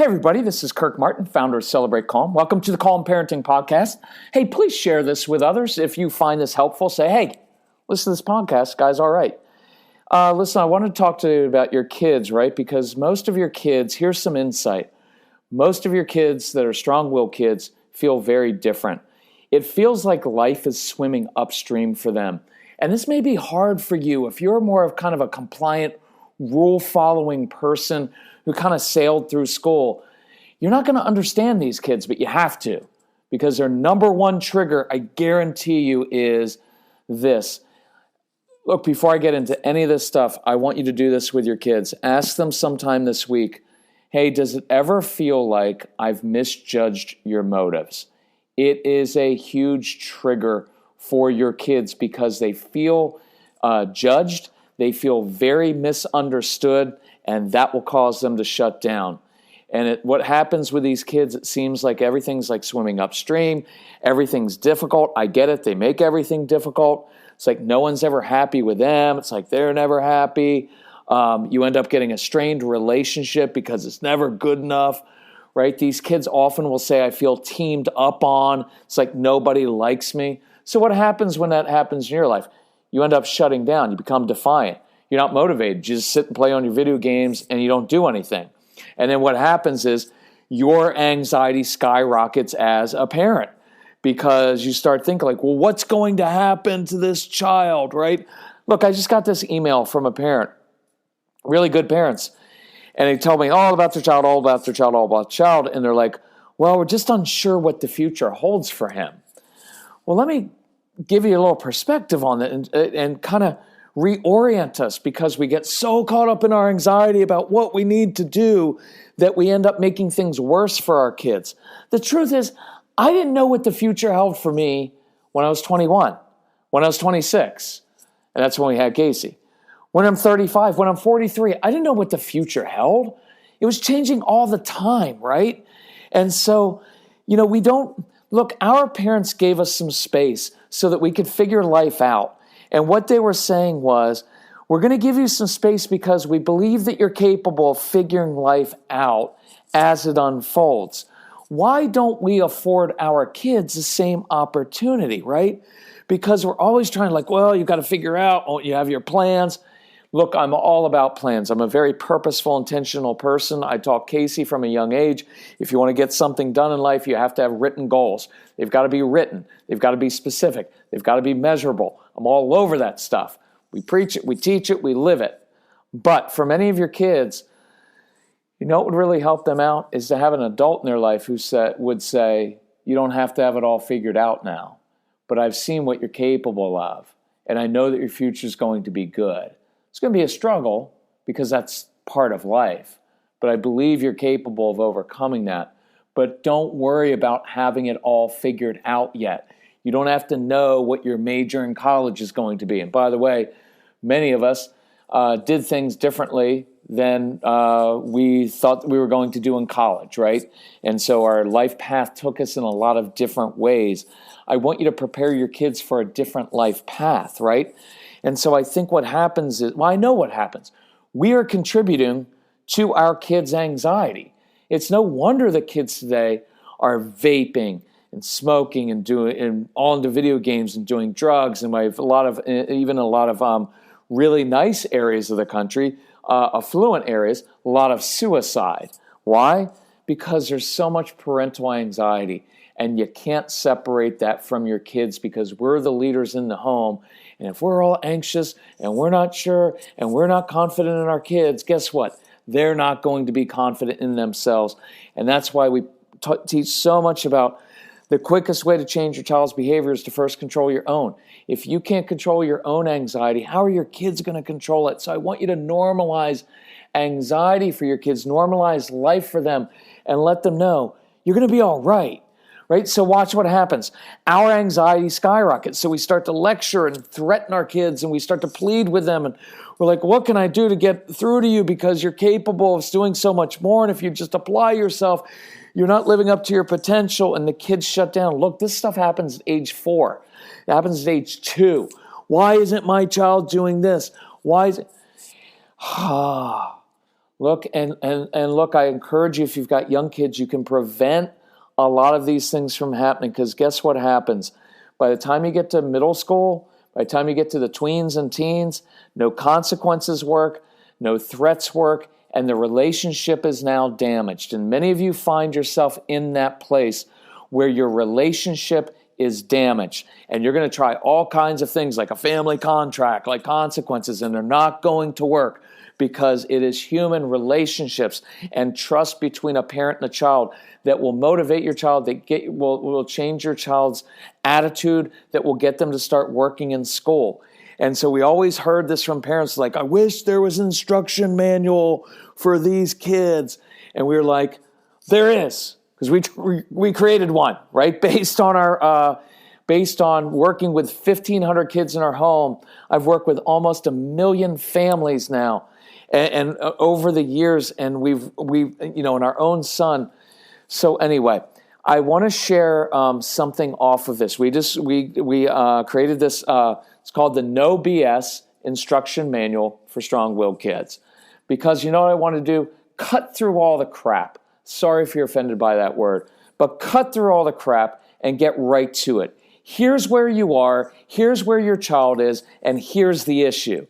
Hey everybody, this is Kirk Martin, founder of Celebrate Calm. Welcome to the Calm Parenting Podcast. Hey, please share this with others. If you find this helpful, say, hey, listen to this podcast, guys, all right. Listen, I want to talk to you about your kids, right? Because most of your kids, here's some insight. Most of your kids that are strong-willed kids feel very different. It feels like life is swimming upstream for them. And this may be hard for you if you're more of kind of a compliant, rule-following person who kind of sailed through school. You're not going to understand these kids, but you have to, because their number one trigger, I guarantee you, is this. Look, before I get into any of this stuff, I want you to do this with your kids. Ask them sometime this week, hey, does it ever feel like I've misjudged your motives? It is a huge trigger for your kids because they feel judged, they feel very misunderstood, and that will cause them to shut down. And what happens with these kids, it seems like everything's like swimming upstream. Everything's difficult. I get it. They make everything difficult. It's like no one's ever happy with them. It's like they're never happy. You end up getting a strained relationship because it's never good enough, right? These kids often will say, I feel teamed up on. It's like nobody likes me. So what happens when that happens in your life? You end up shutting down. You become defiant. You're not motivated. You just sit and play on your video games and you don't do anything. And then what happens is your anxiety skyrockets as a parent because you start thinking like, well, what's going to happen to this child, right? Look, I just got this email from a parent, really good parents, and they tell me all about their child, all about their child, all about their child, and they're like, well, we're just unsure what the future holds for him. Well, let me give you a little perspective on that and kind of reorient us because we get so caught up in our anxiety about what we need to do that we end up making things worse for our kids. The truth is, I didn't know what the future held for me when I was 21, when I was 26, and that's when we had Casey. When I'm 35, when I'm 43, I didn't know what the future held. It was changing all the time, right? And so, look, our parents gave us some space so that we could figure life out. And what they were saying was, we're going to give you some space because we believe that you're capable of figuring life out as it unfolds. Why don't we afford our kids the same opportunity, right? Because we're always trying to you've got to figure out, you have your plans. Look, I'm all about plans. I'm a very purposeful, intentional person. I taught Casey from a young age. If you want to get something done in life, you have to have written goals. They've got to be written. They've got to be specific. They've got to be measurable. I'm all over that stuff. We preach it, we teach it, we live it. But for many of your kids, what would really help them out is to have an adult in their life who would say, you don't have to have it all figured out now, but I've seen what you're capable of, and I know that your future is going to be good. It's going to be a struggle because that's part of life, but I believe you're capable of overcoming that. But don't worry about having it all figured out yet. You don't have to know what your major in college is going to be. And by the way, many of us did things differently than we thought we were going to do in college, right? And so our life path took us in a lot of different ways. I want you to prepare your kids for a different life path, right? And so I think what happens is, I know what happens. We are contributing to our kids' anxiety. It's no wonder that kids today are vaping and smoking and all into video games and doing drugs. And we have a lot of really nice areas of the country, affluent areas, a lot of suicide. Why? Because there's so much parental anxiety. And you can't separate that from your kids because we're the leaders in the home. And if we're all anxious and we're not sure and we're not confident in our kids, guess what? They're not going to be confident in themselves. And that's why we teach so much about the quickest way to change your child's behavior is to first control your own. If you can't control your own anxiety, how are your kids going to control it? So I want you to normalize anxiety for your kids, normalize life for them, and let them know you're going to be all right. Right? So watch what happens. Our anxiety skyrockets. So we start to lecture and threaten our kids, and we start to plead with them. And we're like, what can I do to get through to you? Because you're capable of doing so much more. And if you just apply yourself, you're not living up to your potential. And the kids shut down. Look, this stuff happens at age 4. It happens at age 2. Why isn't my child doing this? Why is it? Look, and look, I encourage you, if you've got young kids, you can prevent a lot of these things from happening, because guess what happens? By the time you get to middle school, by the time you get to the tweens and teens, no consequences work, no threats work, and the relationship is now damaged. And many of you find yourself in that place where your relationship is damaged. And you're going to try all kinds of things like a family contract, like consequences, and they're not going to work, because it is human relationships and trust between a parent and a child that will motivate your child, that will change your child's attitude, that will get them to start working in school. And so we always heard this from parents, like, I wish there was an instruction manual for these kids. And we were like, there is, because we created one, right? Based on working with 1,500 kids in our home. I've worked with almost 1 million families now, and over the years, and we've in our own son. So anyway, I want to share something off of this. We created this. It's called the No BS Instruction Manual for Strong-Willed Kids, because you know what I want to do? Cut through all the crap. Sorry if you're offended by that word, but cut through all the crap and get right to it. Here's where you are, here's where your child is, and here's the issue.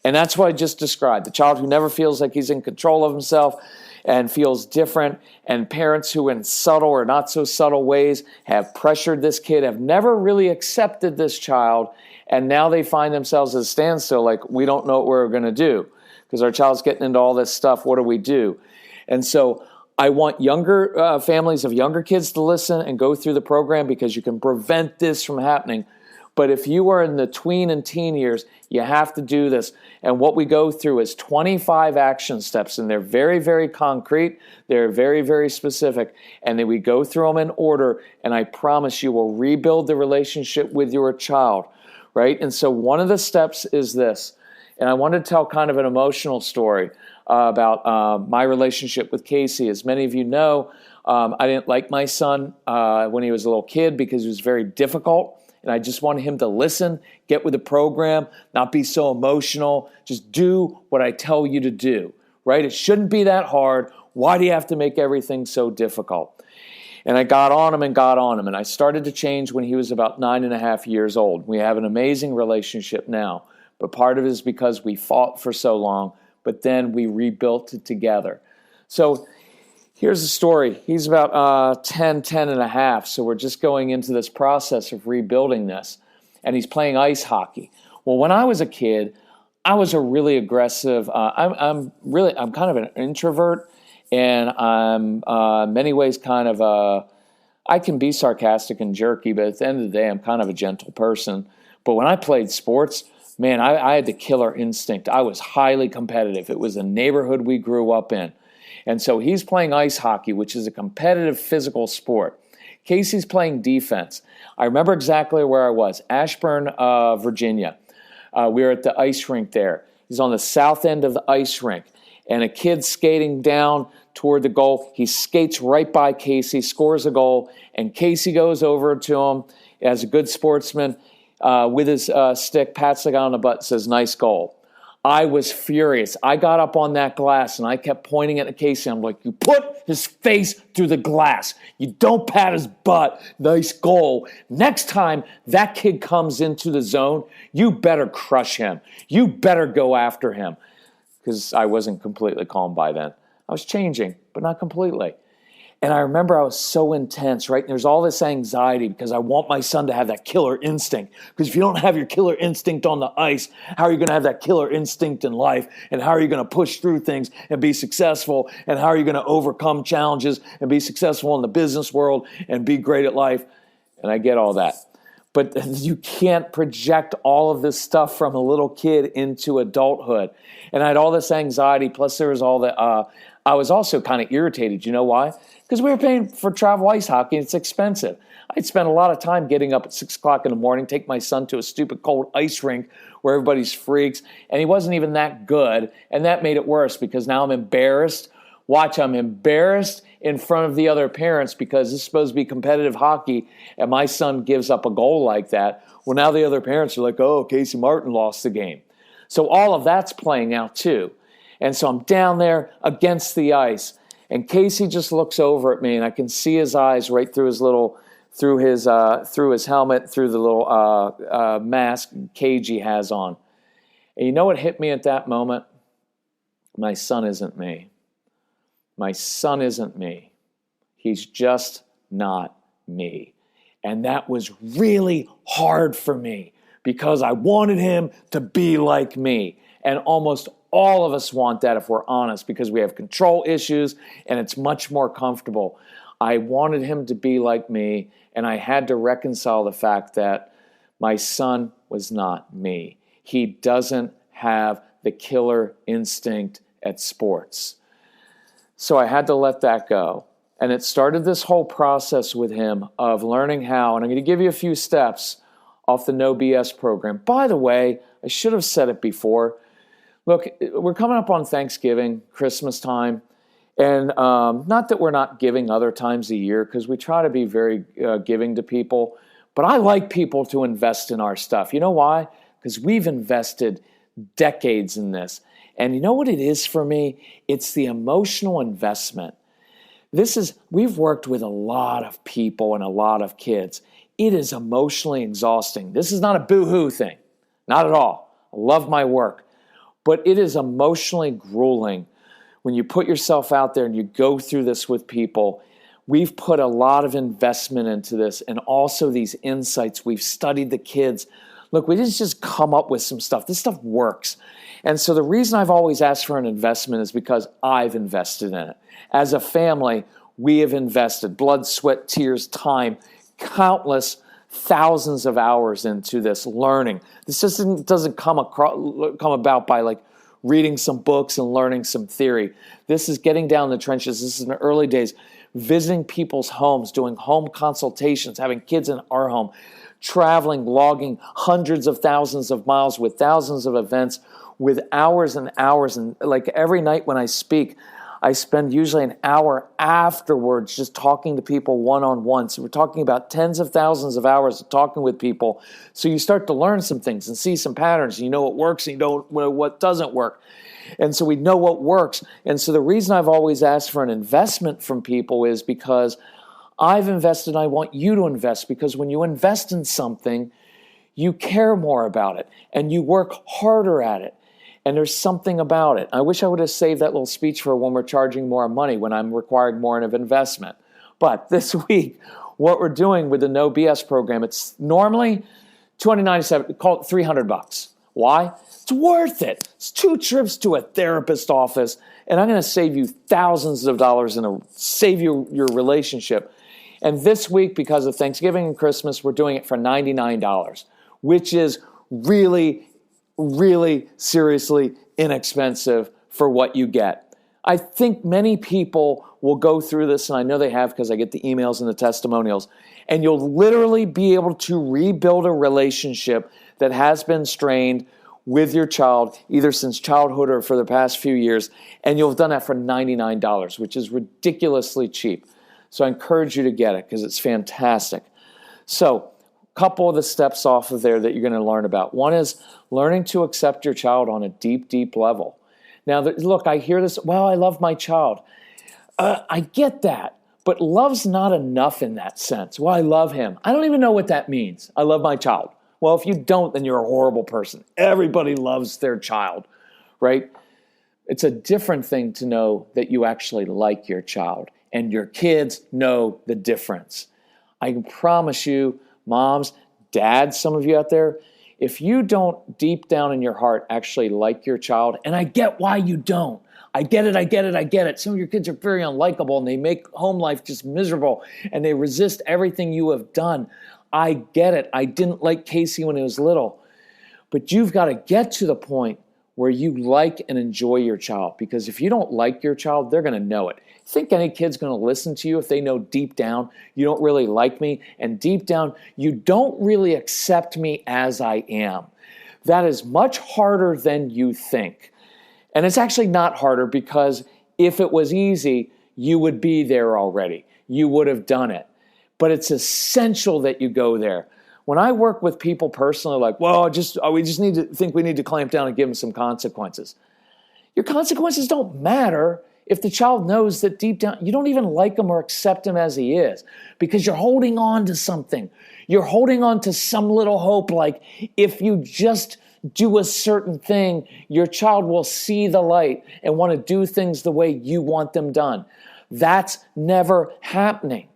And that's what I just described. The child who never feels like he's in control of himself and feels different, and parents who in subtle or not so subtle ways have pressured this kid, have never really accepted this child, and now they find themselves at a standstill, like, we don't know what we're going to do because our child's getting into all this stuff. What do we do? And so I want younger families of younger kids to listen and go through the program, because you can prevent this from happening. But if you are in the tween and teen years, you have to do this. And what we go through is 25 action steps, and they're very, very concrete. They're very, very specific. And then we go through them in order, and I promise you will rebuild the relationship with your child, right? And so one of the steps is this. And I want to tell kind of an emotional story about my relationship with Casey. As many of you know, I didn't like my son when he was a little kid, because he was very difficult. And I just wanted him to listen, get with the program, not be so emotional. Just do what I tell you to do, right? It shouldn't be that hard. Why do you have to make everything so difficult? And I got on him. And I started to change when he was about 9.5 years old. We have an amazing relationship now. But part of it is because we fought for so long, but then we rebuilt it together. So here's the story. He's about 10 and a half, so we're just going into this process of rebuilding this, and he's playing ice hockey. Well, when I was a kid, I was a really aggressive, I'm kind of an introvert, and I'm in many ways kind of I can be sarcastic and jerky, but at the end of the day, I'm kind of a gentle person. But when I played sports, man, I had the killer instinct. I was highly competitive. It was a neighborhood we grew up in. And so he's playing ice hockey, which is a competitive physical sport. Casey's playing defense. I remember exactly where I was, Ashburn, Virginia. We were at the ice rink there. He's on the south end of the ice rink, and a kid skating down toward the goal. He skates right by Casey, scores a goal, and Casey goes over to him as a good sportsman with his stick, pats the guy on the butt, says, "Nice goal." I was furious. I got up on that glass and I kept pointing at Casey. I'm like, you put his face through the glass. You don't pat his butt. Nice goal. Next time that kid comes into the zone, you better crush him. You better go after him. Because I wasn't completely calm by then. I was changing, but not completely. And I remember I was so intense, right? And there's all this anxiety because I want my son to have that killer instinct. Because if you don't have your killer instinct on the ice, how are you going to have that killer instinct in life? And how are you going to push through things and be successful? And how are you going to overcome challenges and be successful in the business world and be great at life? And I get all that. But you can't project all of this stuff from a little kid into adulthood. And I had all this anxiety, plus there was all that. I was also kind of irritated. You know why? Because we were paying for travel ice hockey, and it's expensive. I'd spend a lot of time getting up at 6 o'clock in the morning, take my son to a stupid cold ice rink where everybody's freaks, and he wasn't even that good, and that made it worse because now I'm embarrassed. Watch, I'm embarrassed in front of the other parents because this is supposed to be competitive hockey, and my son gives up a goal like that. Well, now the other parents are like, oh, Casey Martin lost the game. So all of that's playing out too. And so I'm down there against the ice. And Casey just looks over at me, and I can see his eyes right through his helmet, through the little mask cage he has on. And you know what hit me at that moment? My son isn't me. My son isn't me. He's just not me. And that was really hard for me because I wanted him to be like me. And almost all of us want that if we're honest, because we have control issues and it's much more comfortable. I wanted him to be like me, and I had to reconcile the fact that my son was not me. He doesn't have the killer instinct at sports. So I had to let that go. And it started this whole process with him of learning how, and I'm going to give you a few steps off the No BS program. By the way, I should have said it before. Look, we're coming up on Thanksgiving, Christmas time, and not that we're not giving other times a year, because we try to be very giving to people, but I like people to invest in our stuff. You know why? Because we've invested decades in this. And you know what it is for me? It's the emotional investment. We've worked with a lot of people and a lot of kids. It is emotionally exhausting. This is not a boo-hoo thing. Not at all. I love my work. But it is emotionally grueling when you put yourself out there and you go through this with people. We've put a lot of investment into this, and also these insights. We've studied the kids. Look, we didn't just come up with some stuff. This stuff works. And so the reason I've always asked for an investment is because I've invested in it. As a family, we have invested blood, sweat, tears, time, countless thousands of hours into this learning. This doesn't come about by like reading some books and learning some theory. This is getting down in the trenches. This is in the early days, visiting people's homes, doing home consultations, having kids in our home, traveling, logging hundreds of thousands of miles with thousands of events, with hours and hours. And like every night when I speak, I spend usually an hour afterwards just talking to people one-on-one. So we're talking about tens of thousands of hours of talking with people. So you start to learn some things and see some patterns. You know what works and you know what doesn't work. And so we know what works. And so the reason I've always asked for an investment from people is because I've invested and I want you to invest, because when you invest in something, you care more about it and you work harder at it. And there's something about it. I wish I would have saved that little speech for when we're charging more money, when I'm required more of investment. But this week, what we're doing with the No BS program, it's normally $297, call it $300. Why? It's worth it. It's 2 trips to a therapist office, and I'm going to save you thousands of dollars and save you your relationship. And this week, because of Thanksgiving and Christmas, we're doing it for $99, which is really seriously inexpensive for what you get. I think many people will go through this, and I know they have because I get the emails and the testimonials, and you'll literally be able to rebuild a relationship that has been strained with your child, either since childhood or for the past few years, and you'll have done that for $99, which is ridiculously cheap. So I encourage you to get it because it's fantastic. So, couple of the steps off of there that you're going to learn about. One is learning to accept your child on a deep, deep level. Now, look, I hear this, well, I love my child. I get that, but love's not enough in that sense. Well, I love him. I don't even know what that means. I love my child. Well, if you don't, then you're a horrible person. Everybody loves their child, right? It's a different thing to know that you actually like your child, and your kids know the difference. I can promise you, moms, dads, some of you out there, if you don't deep down in your heart actually like your child, and I get why you don't. I get it. Some of your kids are very unlikable and they make home life just miserable and they resist everything you have done. I get it. I didn't like Casey when he was little. But you've got to get to the point where you like and enjoy your child, because if you don't like your child, they're going to know it. Think any kid's going to listen to you if they know deep down you don't really like me, and deep down you don't really accept me as I am? That is much harder than you think. And it's actually not harder, because if it was easy, you would be there already. You would have done it. But it's essential that you go there. When I work with people personally, like, well, we need to clamp down and give them some consequences. Your consequences don't matter if the child knows that deep down you don't even like him or accept him as he is, because you're holding on to something. You're holding on to some little hope, like if you just do a certain thing, your child will see the light and want to do things the way you want them done. That's never happening.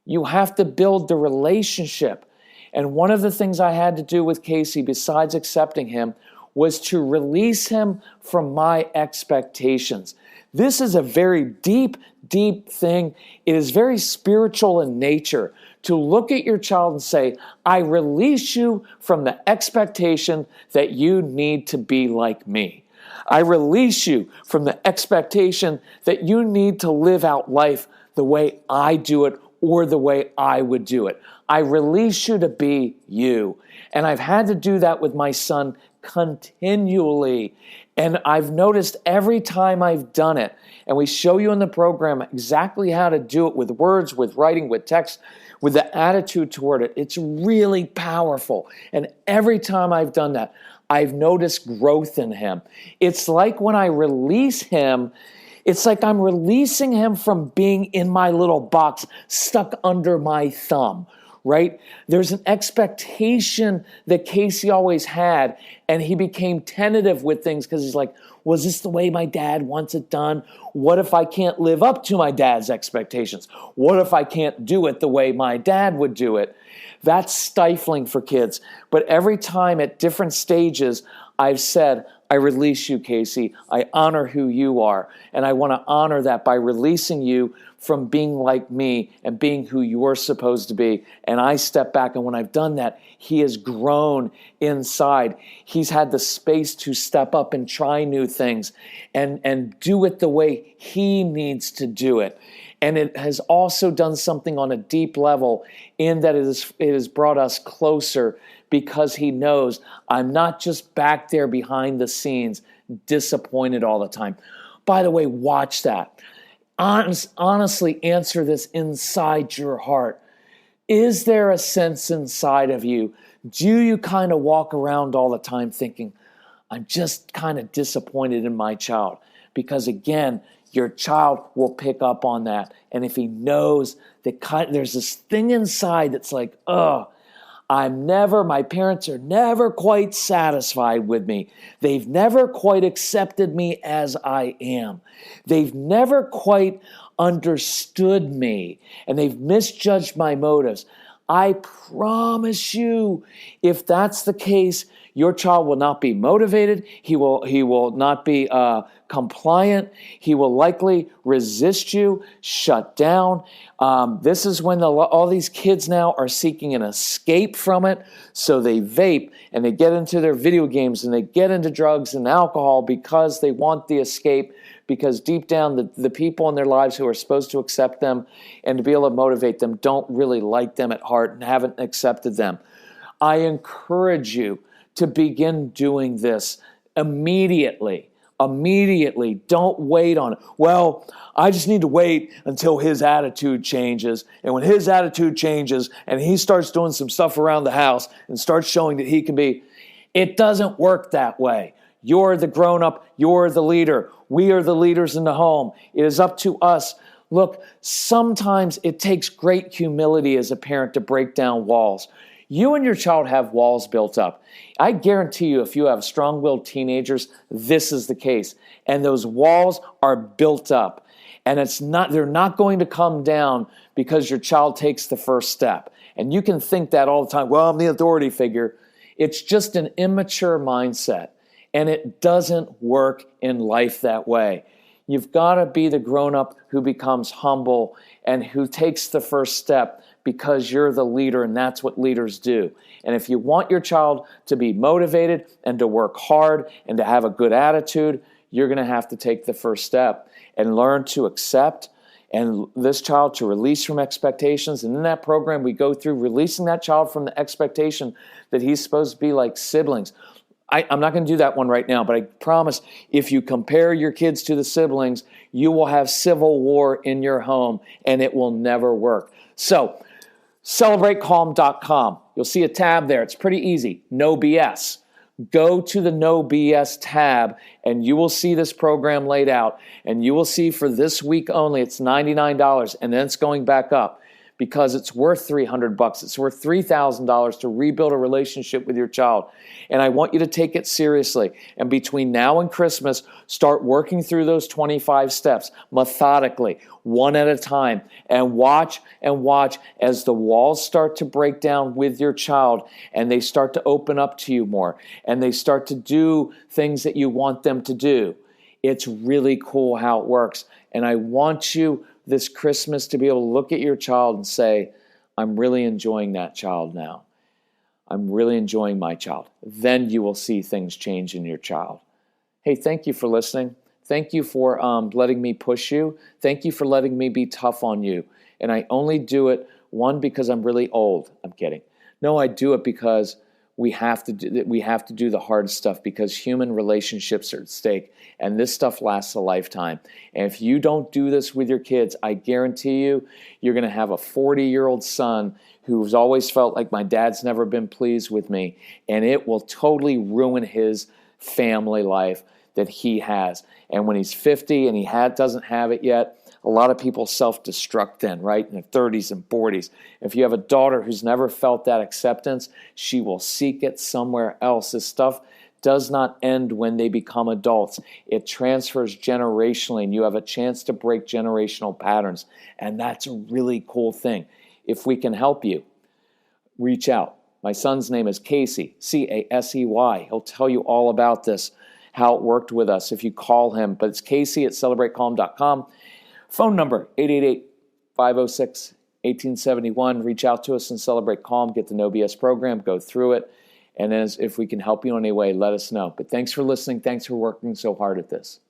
You have to build the relationship. And one of the things I had to do with Casey, besides accepting him, was to release him from my expectations. This is a very deep, deep thing. It is very spiritual in nature to look at your child and say, I release you from the expectation that you need to be like me. I release you from the expectation that you need to live out life the way I do it or the way I would do it. I release you to be you. And I've had to do that with my son continually. And I've noticed every time I've done it, and we show you in the program exactly how to do it with words, with writing, with text, with the attitude toward it. It's really powerful. And every time I've done that, I've noticed growth in him. It's like when I release him, it's like I'm releasing him from being in my little box, stuck under my thumb, right? There's an expectation that Casey always had, and he became tentative with things because he's like, was this the way my dad wants it done? What if I can't live up to my dad's expectations? What if I can't do it the way my dad would do it? That's stifling for kids. But every time at different stages, I've said, I release you, Casey. I honor who you are. And I want to honor that by releasing you from being like me and being who you're supposed to be. And I step back, and when I've done that, he has grown inside. He's had the space to step up and try new things and do it the way he needs to do it. And it has also done something on a deep level in that it has brought us closer, because he knows I'm not just back there behind the scenes disappointed all the time. By the way, watch that. Honestly answer this inside your heart. Is there a sense inside of you? Do you kind of walk around all the time thinking, I'm just kind of disappointed in my child? Because again, your child will pick up on that. And if he knows that there's this thing inside that's like, my parents are never quite satisfied with me. They've never quite accepted me as I am. They've never quite understood me, and they've misjudged my motives. I promise you, if that's the case, your child will not be motivated. He will not be compliant. He will likely resist you, shut down. This is when all these kids now are seeking an escape from it. So they vape and they get into their video games and they get into drugs and alcohol because they want the escape, because deep down the people in their lives who are supposed to accept them and to be able to motivate them don't really like them at heart and haven't accepted them. I encourage you to begin doing this immediately. Immediately. Don't wait on it. Well, I just need to wait until his attitude changes. And when his attitude changes and he starts doing some stuff around the house and starts showing that he can be, it doesn't work that way. You're the grown-up. You're the leader. We are the leaders in the home. It is up to us. Look, sometimes it takes great humility as a parent to break down walls. You and your child have walls built up. I guarantee you, if you have strong-willed teenagers, this is the case. And those walls are built up. And they're not going to come down because your child takes the first step. And you can think that all the time. Well, I'm the authority figure. It's just an immature mindset. And it doesn't work in life that way. You've got to be the grown-up who becomes humble and who takes the first step, because you're the leader, and that's what leaders do. And if you want your child to be motivated and to work hard and to have a good attitude, you're going to have to take the first step and learn to accept and this child to release from expectations. And in that program, we go through releasing that child from the expectation that he's supposed to be like siblings. I'm not going to do that one right now, but I promise if you compare your kids to the siblings, you will have civil war in your home, and it will never work. So, CelebrateCalm.com. You'll see a tab there. It's pretty easy. No BS. Go to the No BS tab and you will see this program laid out, and you will see for this week only it's $99, and then it's going back up because it's worth $300. It's worth $3,000 to rebuild a relationship with your child. And I want you to take it seriously. And between now and Christmas, start working through those 25 steps methodically, one at a time, and watch as the walls start to break down with your child, and they start to open up to you more, and they start to do things that you want them to do. It's really cool how it works. And I want you this Christmas to be able to look at your child and say, I'm really enjoying that child now. I'm really enjoying my child. Then you will see things change in your child. Hey, thank you for listening. Thank you for letting me push you. Thank you for letting me be tough on you. And I only do it, one, because I'm really old. I'm kidding. No, I do it because we have to do the hard stuff, because human relationships are at stake, and this stuff lasts a lifetime. And if you don't do this with your kids, I guarantee you, you're going to have a 40-year-old son who's always felt like my dad's never been pleased with me, and it will totally ruin his family life that he has. And when he's 50 and he doesn't have it yet, a lot of people self-destruct then, right, in their 30s and 40s. If you have a daughter who's never felt that acceptance, she will seek it somewhere else. This stuff does not end when they become adults. It transfers generationally, and you have a chance to break generational patterns. And that's a really cool thing. If we can help you, reach out. My son's name is Casey, Casey. He'll tell you all about this, how it worked with us if you call him. But it's Casey at CelebrateCalm.com. Phone number, 888-506-1871. Reach out to us and Celebrate Calm. Get the No BS program. Go through it. And if we can help you in any way, let us know. But thanks for listening. Thanks for working so hard at this.